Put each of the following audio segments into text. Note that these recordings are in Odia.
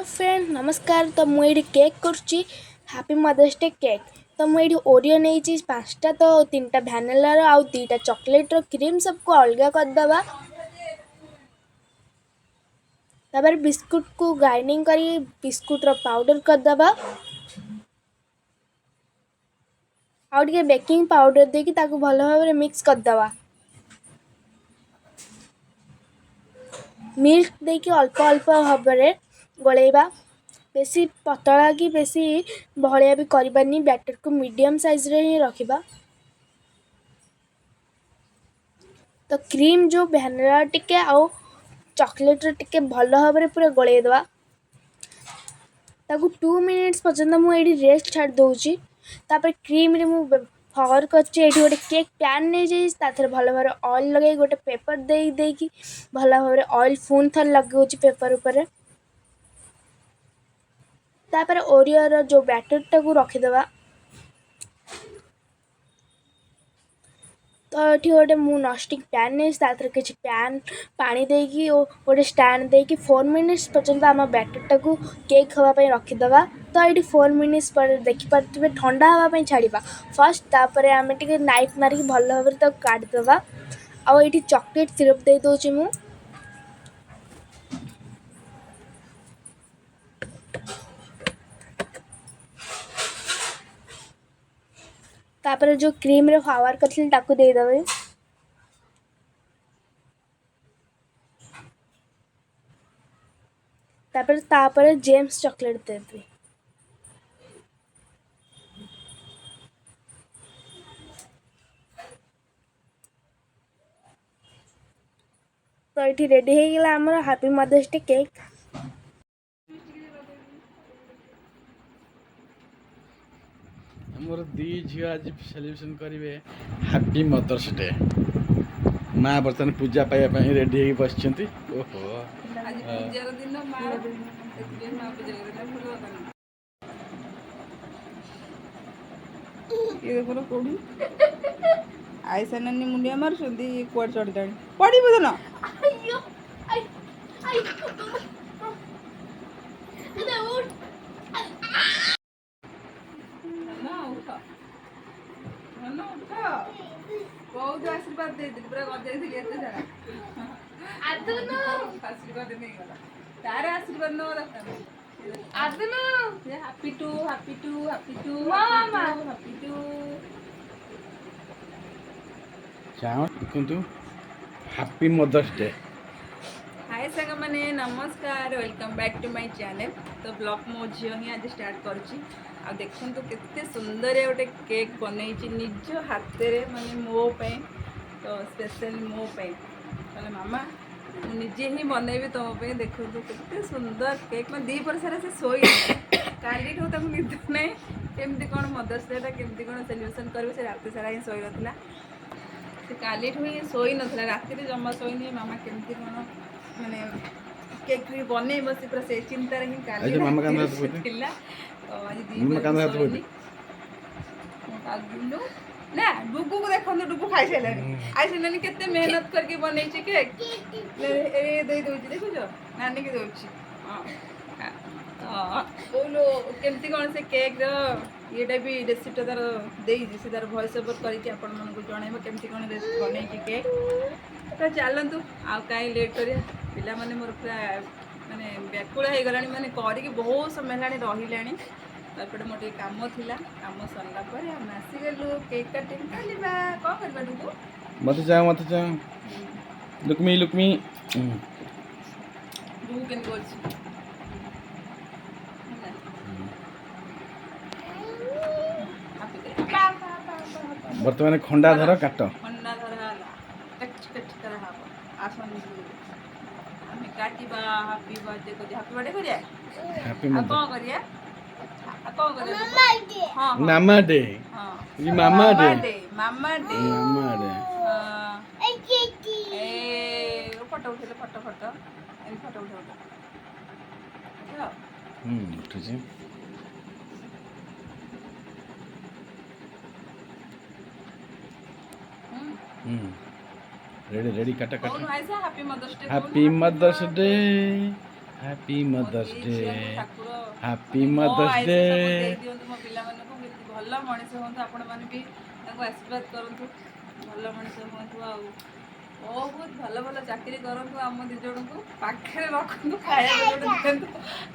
फ्रेंड नमस्कार। तो मुझे केक करुच्ची हैप्पी मदर्स डे केक। तो मुझे ओरियो नहीं पांचटा तो 3टा भैनिलार आउ 2टा चॉकलेट क्रीम सबको अलग करदे। तापर बिस्कुट को ग्राइंडिंग करी बिस्कुट रो पाउडर करदे आउ टे बेकिंग पाउडर देकी ताको भल भाव मिक्स करदे। मिल्क देकी अल्प अल्प भाव में गोलेबा। बेसी पतला कि बेसी बहलिया भी करबानी। बैटर को मीडियम साइज रे ही रखिबा। तो क्रीम जो वैनिला टिके आउ चॉकलेट टिके भल भाव में पूरा गोले दवा। ताकू 2 मिनिट्स पर्यंत मु एडी रेस्ट छाड़ दोची। तापर क्रीम रे मु फॉर करछि एडी गोटे केक पैन नै जाई ताथरे भल भाव ऑयल लगे गोटे पेपर दे की भल भाव ऑयल फुन थर लगौछि पेपर ऊपर। तापर ओरियो रो जो बैटर टाकू रखि देबा। तो ये गोटे मु नॉनस्टिक पैन नहीं ताथरे किछि पैन पानी देकी गोटे स्टैंड देकी 4 मिनिट्स पर्यंत आम बैटर टाकू केक हवा पई रखि देबा। तो ये 4 मिनिट्स पर देखि पारथिबे ठंडा हवा पई छाड़ीबा फर्स्ट। तापर आमे टिके नाइफ मारी भल भाव रे ताकू काट देबा। आ एठी चॉकलेट सिरप दे दोछि मु। तापर जो क्रीम रे फ्लावर करथिल ताकू दे देबे। तापर जेम्स चॉकलेट दे देबे। तो ये रेडी हो गला हमर हैप्पी मदर्स डे केक। मोर दी झील आज सेलिब्रेशन करेंगे हैप्पी मदर्स डे। माँ बर्तमान पूजा पाइबा रेडी हो बस। ओहो ये देखो कोड़ी आयसा नानी मुंडिया मारुछंती कुआड चढ़ी पड़िबो ना। बहुत आशीर्वाद दे पूरा गजाई एते सारा आशीर्वाद नहीं गला तारे आशीर्वाद न दरकार आदनो happy to happy to happy to मामा हैप्पी टू चाओ देखंतु हैप्पी मदर्स डे। हाय सागा माने नमस्कार welcome back to my channel. तो ब्लॉग मो झियो ही आज स्टार्ट करछि। आ देखंतु केते सुंदर गोटे केक बनैछि निज हाथ रे माने मो पे। तो स्पेशल मो पे कहले मामा निजे ही बनैबी तुम पे। देखंतु केते सुंदर केक मैं दी पर सारा से सोई काली ठो तक निद नै केमती कोन मदर्स डे केमती कोन सेलिब्रेशन करबे से रात सारा ही सोई नथला। से काली ठो ही सोई नथला राति रे जम्मा सोई नै। मामा केमती कोन माने केक भी बनै बसी पूरा से चिंता रे ही काली मामा का हाथ बोले थिला। तो आज दी मामा का हाथ बोले कागिलु ना डुगु को देखो डुगु खाई साइलानी आई साइलानी केते मेहनत करके बनै छी केक ए दे दोची देखो जो नानी के दोची। हां बोलो केमती कोन से केक रो येटा भी रेसिपी तार देई जे से तार वॉइस ओवर करके आपन मन को जणाइबो केमती कोन बनै छी केक। तो चलतु आ कहीं लेट कर पिला माने मोर पूरा माने व्याकुल हो गलानी माने करिक बहुत समय लानी रहिलानी। तापरे मोटे काम थिला काम सरला पर हम आसी गेलु केक कटिंग करलिबा को करबा डुगु मत जा लुकमी डुगु केन बोलछि बर्तमान खंडा धर काट खंडा धरा कच कच कर हाबो आसन हमें काटिबा हैप्पी बर्थडे को हैप्पी बर्थडे करिया हैप्पी आ मदर को करिया आ को करिया हां मामा डे हां ये मामा डे मामा डे ए फोटो उठे फोटो इन फोटो उठे ठीक है। रेडी रेडी काटा काटा happy mother's day happy mother's day happy mother's day ଠାକୁର ହ୍ୟାପି ମୋ ମଦର୍ସ ଆୟୁଷ ଡେ ସବୁ ଦେଇ ଦିଅନ୍ତୁ ମୋ ପିଲାମାନଙ୍କୁ, କେମିତି ଭଲ ମଣିଷ ହୁଅନ୍ତୁ, ଆପଣମାନେ ବି ତାଙ୍କୁ ଆଶୀର୍ବାଦ କରନ୍ତୁ, ଭଲ ମଣିଷ ହୁଅନ୍ତୁ, ଆଉ ବହୁତ ଭଲ ଭଲ ଚାକିରି କରନ୍ତୁ, ଆମ ଦି ଜଣଙ୍କୁ ପାଖରେ ରଖନ୍ତୁ, ଖାଇବାକୁ ଗୋଟେ ଦିଅନ୍ତୁ,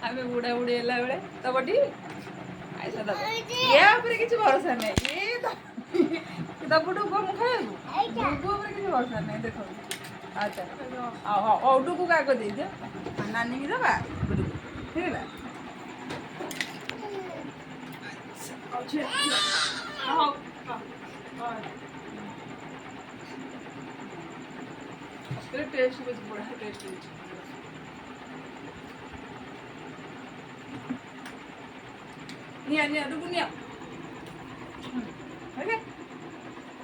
ଆମେ ବୁଢ଼ା ବୁଢ଼ୀ ହେଲା ବେଳେ ଦବଟି ଆୟୁଷ ଦବ। ୟା ଉପରେ କିଛି ଭରସା ନାହିଁ, ଦବୁ ଡୁଗ ମୁଁ ଖାଇବାକୁ, ଡୁଗ ଉପରେ କିଛି ଭରସା ନାହିଁ। ଦେଖନ୍ତୁ ଆଚ୍ଛା ହଉ ଡୁଗୁ କାଗ ଦେଇଦିଅ, ନାନୀକି ଦବା ଡୁଗୁ ହେଇଗଲା। ଟେଷ୍ଟ ବେଶୀ ବଢ଼ିଆ ଟେଷ୍ଟ ହେଇଛି। ନିଆ ନିଆ ଡୁଗୁ ନିଆ।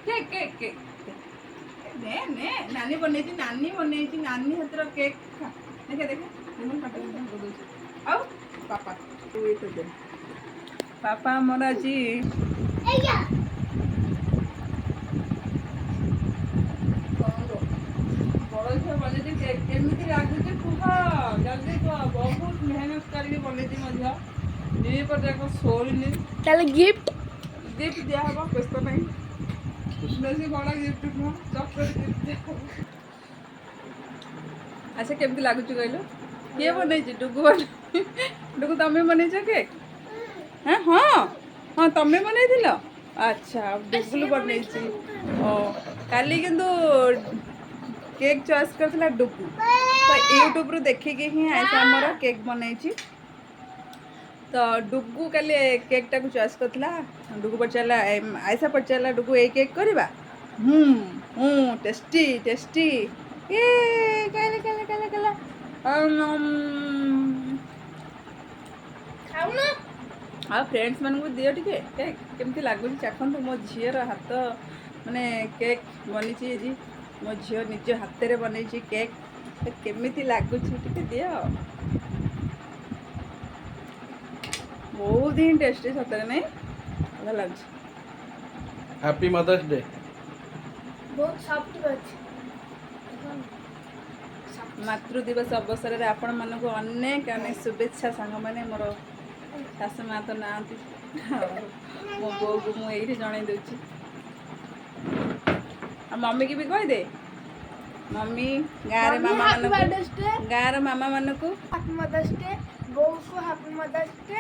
କେକ୍ କେକ୍ କେକ୍ ନେ ନେ ନାନୀ ବନେଇଛି, ନାନୀ ବନେଇଛି, ନାନୀ ହାତର କେକ୍ ଖା। ଦେଖେ ଦେଖେ ଆଉ ପାପା ପାପା ଆମର ଆଜି ବଳଝିଅ ବନେଇଛି କେକ୍। କେମିତି ଲାଗୁଛି କୁହ, ଜଲ୍ଦି କୁହ। ବହୁତ ମେହନତ କରିକି ବନେଇଛି ମଧ୍ୟ, ଦିପଟ ଯାକ ଶୋଇନି। ତାହେଲେ ଗିଫ୍ଟ ଗିଫ୍ଟ ଦିଆହବ, ବ୍ୟସ୍ତ ନାହିଁ, ବେଶୀ ବଡ଼ ଗିଫ୍ଟ ନୁହଁ, ଚକୋଲେଟ୍ ଗିଫ୍ଟ ଦିଆହବ। ଆଚ୍ଛା କେମିତି ଲାଗୁଛି କହିଲ? କିଏ ବନେଇଛି? ଡୁଗୁ ବନେଇ। ଡୁଗୁ ତମେ ବନେଇଛ କେକ୍? ହଁ ହଁ ହଁ ତମେ ବନେଇଥିଲ? ଆଚ୍ଛା ଡୁଗୁଲୁ ବନେଇଛି। ଓ କାଲି କିନ୍ତୁ କେକ୍ ଚଏସ୍ କରିଥିଲା ଡୁଗୁ, ତ ୟୁଟ୍ୟୁବରୁ ଦେଖିକି ହିଁ ଆଇସା ଆମର କେକ୍ ବନେଇଛି। ତ ଡୁଗୁ କାଲି କେକ୍ଟାକୁ ଚଏସ୍ କରିଥିଲା। ଡୁଗୁ ପଚାରିଲା, ଆଇସା ପଚାରିଲା, ଡୁଗୁ ଏଇ କେକ୍ କରିବା? ଟେଷ୍ଟି ଟେଷ୍ଟି ଏ କହିଲା କହିଲା କହିଲା କହିଲା ଖାଉନ? ଆଉ ଫ୍ରେଣ୍ଡସ୍ ମାନଙ୍କୁ ଦିଅ ଟିକେ କେକ୍, କେମିତି ଲାଗୁଛି ଚାଖନ୍ତୁ। ମୋ ଝିଅର ହାତ ମାନେ କେକ୍ ବନେଇଛି ଆଜି, ମୋ ଝିଅ ନିଜ ହାତରେ ବନେଇଛି କେକ୍, ତ କେମିତି ଲାଗୁଛି ଟିକେ ଦିଅ। ବହୁତ ହିଁ ଟେଷ୍ଟି ସତରେ, ନାଇଁ? ଭଲ ଲାଗୁଛି। Happy mother's day. ବହୁତ ସଫ୍ଟ ଅଛି। ମାତୃ ଦିବସ ଅବସରରେ ଆପଣମାନଙ୍କୁ ଅନେକ ଅନେକ ଶୁଭେଚ୍ଛା ସାଙ୍ଗମାନେ। ମୋର ଶାଶୁ ମା ତ ନାହାନ୍ତି, ମୋ ବୋଉକୁ ମୁଁ ଏଇଠି ଜଣେଇ ଦେଉଛି। ଆଉ ମମିକି ବି କହିଦେ, ମମି ଗାଁରେ ମମି ମାମା ହାପି ମାନଙ୍କୁ, ମଦର୍ସ ଡେ। ଗାଁର ମାମା ମାନଙ୍କୁ ହାପି ମଦର୍ସ ଡେ। ବୋଉକୁ ହାପି ମଦର୍ସ ଡେ।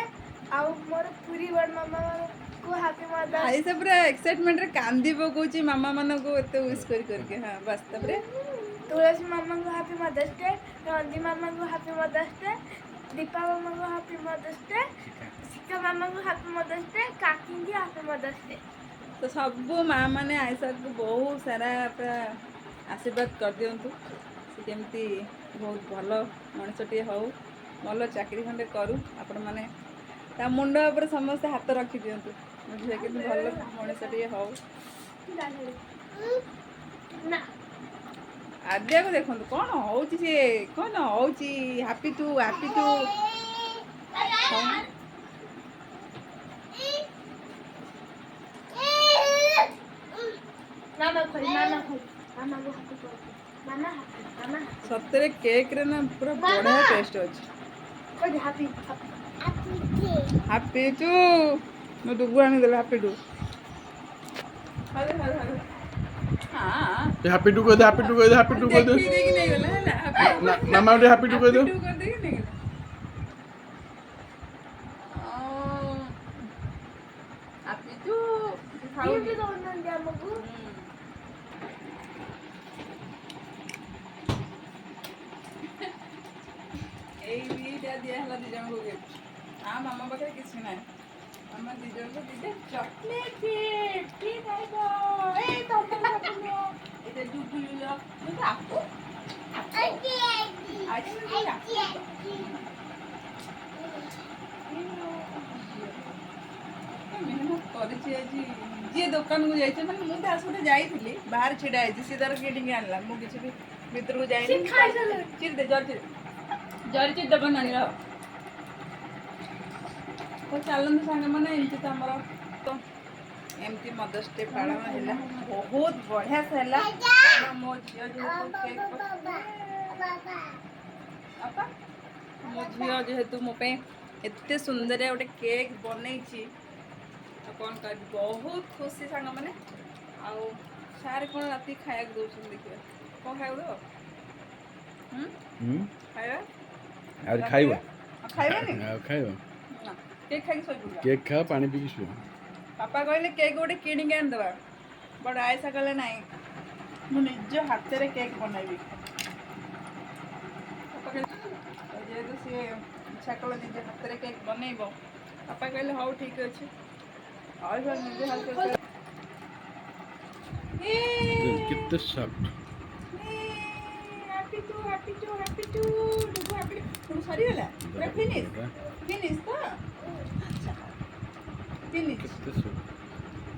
ଆଉ ମୋର ପୁରୀ ବଡ଼ ମାମାକୁ ହାପି ମଦର୍ସ। ଆଇସା ପୁରା ଏକ୍ସାଇଟମେଣ୍ଟରେ କାନ୍ଦି ପକଉଛି ମାମା ମାନଙ୍କୁ ଏତେ ୱିଶ୍ କରିକି। ହଁ ବାସ୍, ତାପରେ ତୁଳସୀ ମାମାଙ୍କୁ ହାପି ମଦର୍ସ ଡେ, ରଞ୍ଜି ମାମାଙ୍କୁ ହାପି ମଦର୍ସ ଡେ, ଦୀପା ମାମାଙ୍କୁ ହାପି ମଦର୍ସ ଡେ, ଶିଖା ମାମାଙ୍କୁ ହାପି ମଦର୍ସ ଡେ, କାକିଙ୍କୁ ହାପି ମଦର୍ସ ଡେ। ତ ସବୁ ମାଆ ମାନେ ଆଇସାକୁ ବହୁତ ସାରା ପୁରା ଆଶୀର୍ବାଦ କରିଦିଅନ୍ତୁ, ସେ କେମିତି ବହୁତ ଭଲ ମଣିଷଟିଏ ହଉ, ଭଲ ଚାକିରି ଖଣ୍ଡେ କରୁ। ଆପଣମାନେ ତା ମୁଣ୍ଡ ଉପରେ ସମସ୍ତେ ହାତ ରଖିଦିଅନ୍ତୁ, ମୋ ଝିଅ କେମିତି ଭଲ ମଣିଷଟିଏ ହଉ। ନା ଆଦ୍ୟାକୁ ଦେଖନ୍ତୁ କ'ଣ ହଉଛି, ସିଏ କ'ଣ ହଉଛି। ହାପି ଟୁ ହାପି ଟୁ ମାମା ଖୋଲି, ମାମା ଖୋଲି, ମାମାକୁ ହାପି କର, ମାମା ହାପି, ମାମା ହାପି। ସତରେ କେକ୍ରେ ନା ପୁରା ବଢ଼ିଆ ଟେଷ୍ଟ ଅଛି। କହୁଛି ହାପି ହାପି ଟୁ ମୋ ଡୁଗୁ ଆଣିଦେଲେ ହାପି ଟୁ। ହଁ ହ୍ୟାପି ଟୁ କହିଦେ, ହ୍ୟାପି ଟୁ କହିଦେ, ହ୍ୟାପି ଟୁ କହିଦେ। ଦେଖି ଦେଇକି ନେଇଗଲା ହେଲା, ହାପି ଟୁ ମାମା ଟିକେ ହ୍ୟାପି ଟୁ କହିଦେ। କରିଦେଇକି ନେଇଗଲା। ହାପି ଟୁ ଗିଫ୍ଟ ଦଉନାହାନ୍ତି ଆମକୁ। ଏଇଟା ଦିଆହେଲା ଦି ଜଣଙ୍କୁ ଗିଫ୍ଟ। ଆଉ ମାମା ପାଖରେ କିଛି ନାହିଁ, ମାମା ଦି ଜଣଙ୍କୁ ଦିଟେ ଚକଲେଟ୍ ଗିଫ୍ଟ। କି ଖାଇବ? ଏଇ ତମେ ସବୁ ନିଅ। ଏଇଟା ଡୁଗୁଲୁର, ଏଇଟା ଆପୁ। ମେହନତ କରିଛି ଆଜି। ଯିଏ ଦୋକାନକୁ ଯାଇଛି, ମାନେ ମୁଁ ତା ସହିତ ଯାଇଥିଲି, ବାହାରେ ଛିଡ଼ା ହେଇଛି, ସିଏ ତାର କିଣିକି ଆଣିଲା, ମୁଁ କିଛି ବି ଭିତରକୁ ଯାଇନି। ଚିରି ଦେ, ଜରି ଚିରି ଦେବ ନାନୀର। ତ ଚାଲନ୍ତୁ ସାଙ୍ଗମାନେ, ଏମିତି ତ ଆମର ତ ଏମିତି ମଦର୍ସ ଡେ ପାଳନ ହେଲା, ବହୁତ ବଢ଼ିଆ ସେ ହେଲା। କାରଣ ମୋ ଝିଅ ଯେହେତୁ କେକ୍ ବାପା ମୋ ଝିଅ ଯେହେତୁ ମୋ ପାଇଁ ଏତେ ସୁନ୍ଦର ଗୋଟେ କେକ୍ ବନେଇଛି ଆଉ କ'ଣ କରିବି, ବହୁତ ଖୁସି ସାଙ୍ଗମାନେ। ଆଉ ସାର୍ କ'ଣ ରାତି ଖାଇବାକୁ ଦେଉଛନ୍ତି ଦେଖିବା, କ'ଣ ଖାଇବାକୁ ଦେବ? ଖାଇବା ଆଉ ଖାଇବ? ଆଉ ଖାଇବନି ଆଉ ଖାଇବ? ନା, କେକ୍ ଖାଇକି ଶୋଇପଡ଼ିବା। କେକ୍ ଖାଅ, ପାଣି ପିଇକି ଶୁଅ। ବାପା କହିଲେ କେକ୍ ଗୋଟେ କିଣିକି ଆଣିଦେବା, ବଟ୍ ଆୟସା କହିଲେ ନାହିଁ ମୁଁ ନିଜ ହାତରେ କେକ୍ ବନେଇବି। ବାପା କହିଲେ ଯେହେତୁ ସିଏ ଇଚ୍ଛା କଲେ ନିଜ ହାତରେ କେକ୍ ବନେଇବ, ବାପା କହିଲେ ହଉ ଠିକ୍ ଅଛି। ଆୟସା ନିଜ ହାତରେ କେତେ ସଫ୍ଟ। ସରିଗଲା ପୁରା ଫିନିଶ୍ ତ? ଫିନିଶ୍। କେତେ ସଫ୍ଟ,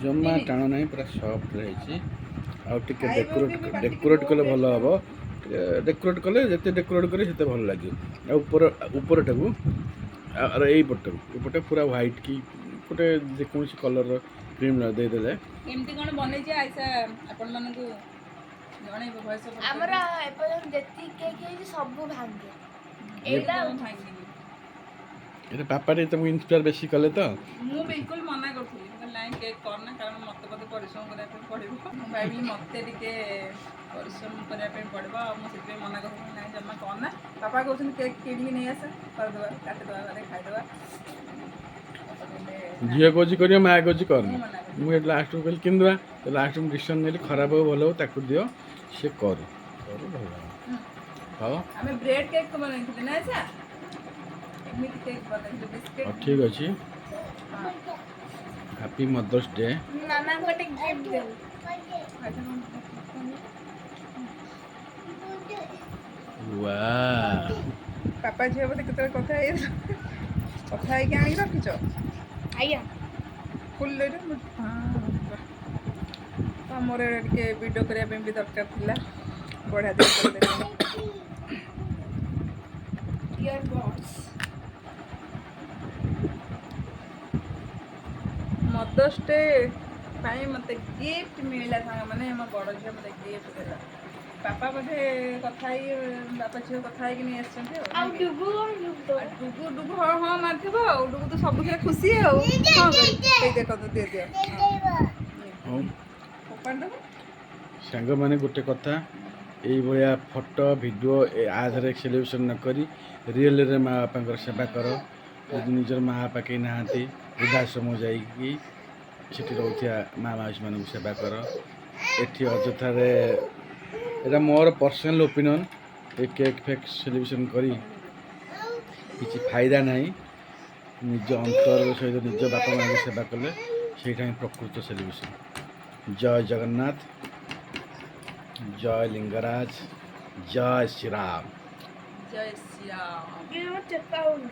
ଜମା ଟାଣ ନାହିଁ, ପୁରା ସଫ୍ଟ ରହିଛି। ଆଉ ଟିକେ ଡେକୋରେଟ୍ କଲେ ଭଲ ହେବ। ଡେକୋରେଟ୍ କଲେ ଯେତେ ଡେକୋରେଟ୍ କଲେ ସେତେ ଭଲ ଲାଗିବ। ଆଉ ଉପରଟାକୁ ଆଉ ଏଇପଟେ ପୁରା ହ୍ୱାଇଟ୍ କି ଗୋଟେ ଯେକୌଣସି କଲର୍ର କ୍ରିମ୍ ଦେଇଦେଲେ। କେମିତି କ'ଣ ବନେଇଛି ଆୟସା ଆପଣମାନଙ୍କୁ ଜଣେଇବ ଭଏସ୍ ଓଭର୍। ଆମର ଏପର୍ଯ୍ୟନ୍ତ ଯେତିକି କେକ୍ ହେଇଛି ସବୁ ଭାଙ୍ଗେ। ଏଇଟା ଏଇଟା ଏଇଟା ପାପା ଟିକେ ତମକୁ ଇନ୍ସପାୟାର ବେଶୀ କଲେ ତ। ମୁଁ ବିଲକୁଲ ମନା କରୁଥିଲି, ମୁଁ କହିଲି ନାଇଁ କେକ୍ କରନା, କାରଣ ମୋତେ ବୋଧେ ପରିଶ୍ରମ କରିବା ପାଇଁ ପଡ଼ିବ। ମୁଁ ଭାବିଲି ମୋତେ ଟିକେ ପରିଶ୍ରମ କରିବା ପାଇଁ ପଡ଼ିବ, ଆଉ ମୁଁ ସେଥିପାଇଁ ମନା କରୁଥିଲି ନାଇଁ ଜମା କରନା। ବାପା କହୁଛନ୍ତି କେକ୍ କିଣିକି ନେଇ ଆସ, କରିଦେବା, କାଟିଦେବା, ଘରେ ଖାଇଦେବା। ଝିଅ କହୁଛି କରିବ, ମା କହୁଛି କରନି। ମୁଁ ମନା କଲି। ମୁଁ ଏଠି ଲାଷ୍ଟକୁ କହିଲି କିଣିଦେବା। ଲାଷ୍ଟକୁ ମୁଁ ଡିସିସନ୍ ନେଲି ଖରାପ ହଉ ଭଲ ହଉ ତାକୁ ଦିଅ, ସେ କରୁ ଭଲ ହବ। ହଉ ଆମେ ବ୍ରେଡ୍ କେକ୍ ବନେଇଥିଲୁ ନା ଆୟସା? ଏମିତି କେକ୍ ବନେଇଥିଲୁ, ବିସ୍କିଟ୍। ହଉ ଠିକ୍ ଅଛି। Happy mother's day. ମାମାଙ୍କୁ ଗୋଟେ ଗିଫ୍ଟ ଦେବୁ। ୱାଓ। ବାପା ଝିଅ ବୋଧେ କେତେବେଳେ କଥା ହେଇକି ଆଣିକି ରଖିଛ ଆଜ୍ଞା। ଫୁଲରେ। ହଁ ମୋର ଟିକେ ଭିଡ଼ିଓ କରିବା ପାଇଁ ବି ଦରକାର ଥିଲା, ବଢ଼ିଆ ଦେଇ କରିଦେଲି। ମଦର୍ସ ଡେ ପାଇଁ ମୋତେ ଗିଫ୍ଟ ମିଳିଲା ସାଙ୍ଗମାନେ। ମୋ ବଡ଼ ଝିଅ ମୋତେ ଗିଫ୍ଟ ଦେଲା। ବାପା ବୋଧେ ବାପା ଝିଅ କଥା ହେଇକି ନେଇ ଆସିଛନ୍ତି ଆଉ। ଆଉ ଡୁଗୁ ଆଉ ଡୁଗୁ ହଁ ମାରିଥିବ ଆଉ। ଡୁଗୁ ତ ସବୁଥିରେ ଖୁସି ଆଉ। ହଁ ଏଇ ଦେଖନ୍ତୁ ଦିଅ ହଉ ଫୋପାଡ଼ି ଦେବ। ସାଙ୍ଗମାନେ, ଗୋଟେ କଥା, ଏଇଭଳିଆ ଫଟୋ ଭିଡ଼ିଓ ଆଧାରେ ସେଲିବ୍ରେସନ୍ ନ କରି ରିଏଲ୍ରେ ମା' ବାପାଙ୍କର ସେବା କର। ଯଦି ନିଜର ମା' ବାପା କେହି ନାହାନ୍ତି, ବୃଦ୍ଧାଶ୍ରମ ଯାଇକି ସେଠି ରହୁଥିବା ମା' ମାଉସୀମାନଙ୍କୁ ସେବା କର। ଏଠି ଅଯଥାରେ, ଏଇଟା ମୋର ପର୍ସନାଲ୍ ଓପିନିଅନ୍, ଏ କେକ୍ ଫେକ୍ ସେଲିବ୍ରେସନ୍ କରି କିଛି ଫାଇଦା ନାହିଁ। ନିଜ ଅନ୍ତର ସହିତ ନିଜ ବାପା ମାଆଙ୍କୁ ସେବା କଲେ ସେଇଟା ହିଁ ପ୍ରକୃତ ସେଲିବ୍ରେସନ୍। ଜୟ ଜଗନ୍ନାଥ, ଜୟ ଲିଙ୍ଗରାଜ, ଜୟ ଶ୍ରୀରାମ। ଜୟ ଶ୍ରୀରାମ। ଚେପା ହଉନି।